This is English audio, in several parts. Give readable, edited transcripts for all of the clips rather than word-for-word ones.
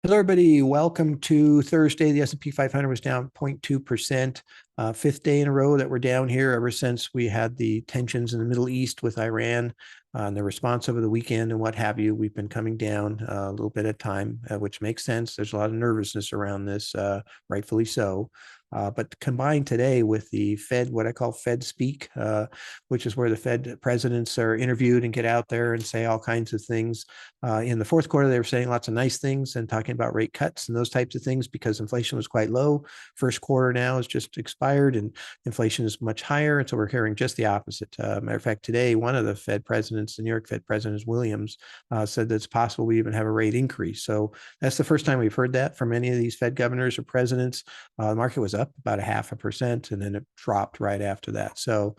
Hello, everybody. Welcome to Thursday. The S&P 500 was down 0.2%. Fifth day in a row that we're down here ever since we had the tensions in the Middle East with Iran and the response over the weekend and what have you. We've been coming down a little bit at a time, which makes sense. There's a lot of nervousness around this, rightfully so. But combined today with the Fed, what I call Fedspeak, which is where the Fed presidents are interviewed and get out there and say all kinds of things. In the fourth quarter, they were saying lots of nice things and talking about rate cuts and those types of things because inflation was quite low. First quarter now has just expired and inflation is much higher. And so we're hearing just the opposite. Matter of fact, today, one of the Fed presidents, the New York Fed president, Williams, said that it's possible we even have a rate increase. So that's the first time we've heard that from any of these Fed governors or presidents. The market was up about 0.5%, and then it dropped right after that. So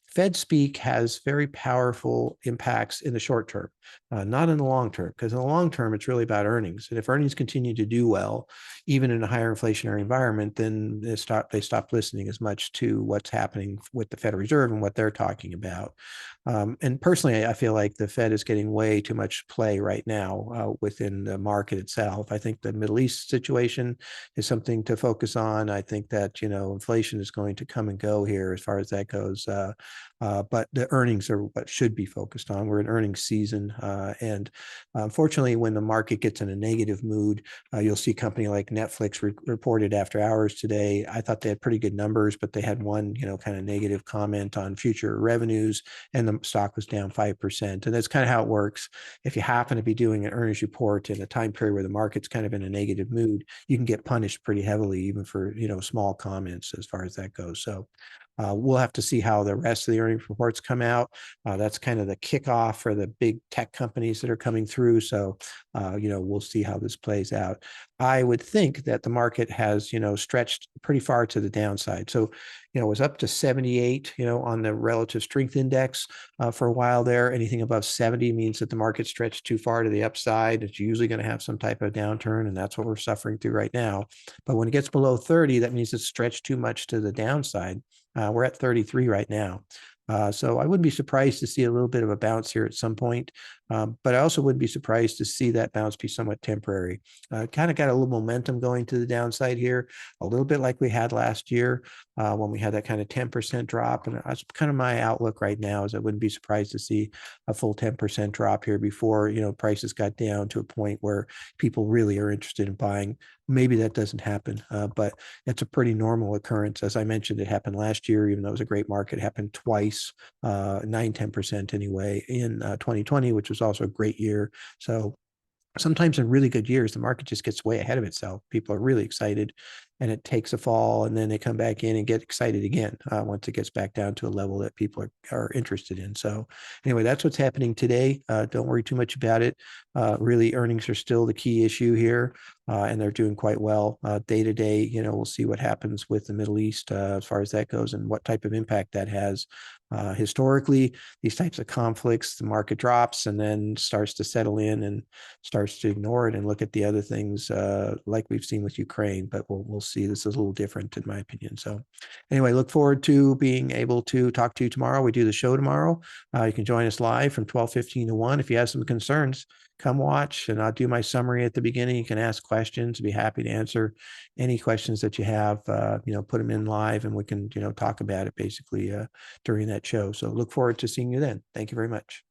Fed speak has very powerful impacts in the short term, not in the long term, because in the long term, it's really about earnings. And if earnings continue to do well, even in a higher inflationary environment, then they stop listening as much to what's happening with the Federal Reserve and what they're talking about. And personally, I feel like the Fed is getting way too much play right now within the market itself. I think the Middle East situation is something to focus on. I think that, inflation is going to come and go here as far as that goes. But the earnings are what should be focused on. We're in earnings season. And unfortunately, when the market gets in a negative mood, you'll see a company like Netflix reported after hours today. I thought they had pretty good numbers, but they had one, kind of negative comment on future revenues, and the stock was down 5%. And that's kind of how it works. If you happen to be doing an earnings report in a time period where the market's kind of in a negative mood, you can get punished pretty heavily, even for, small comments as far as that goes. So we'll have to see how the rest of the earnings reports come out. That's kind of the kickoff for the big tech companies that are coming through. So, we'll see how this plays out. I would think that the market has, stretched pretty far to the downside. So, it was up to 78, on the relative strength index for a while there. Anything above 70 means that the market stretched too far to the upside. It's usually going to have some type of downturn, and that's what we're suffering through right now. But when it gets below 30, that means it's stretched too much to the downside. We're at 33 right now. So I wouldn't be surprised to see a little bit of a bounce here at some point. But I also wouldn't be surprised to see that bounce be somewhat temporary. Kind of got a little momentum going to the downside here, a little bit like we had last year when we had that kind of 10% drop. And that's kind of my outlook right now, is I wouldn't be surprised to see a full 10% drop here before, prices got down to a point where people really are interested in buying. Maybe that doesn't happen, but it's a pretty normal occurrence. As I mentioned, it happened last year, even though it was a great market. It happened twice, 9-10% anyway, in 2020, which was also a great year. So sometimes in really good years, the market just gets way ahead of itself. People are really excited, and it takes a fall, and then they come back in and get excited again once it gets back down to a level that people are interested in. So anyway, that's what's happening today. Don't worry too much about it. Really, earnings are still the key issue here, and they're doing quite well day to day. We'll see what happens with the Middle East as far as that goes and what type of impact that has. Historically, these types of conflicts, the market drops and then starts to settle in and starts to ignore it and look at the other things like we've seen with Ukraine. But we'll see. This is a little different in my opinion. So anyway, look forward to being able to talk to you tomorrow. We do the show tomorrow. You can join us live from 12:15 to 1. If you have some concerns, come watch, and I'll do my summary at the beginning. You can ask questions. I'd be happy to answer any questions that you have. Put them in live, and we can, talk about it basically during that show. So look forward to seeing you then. Thank you very much.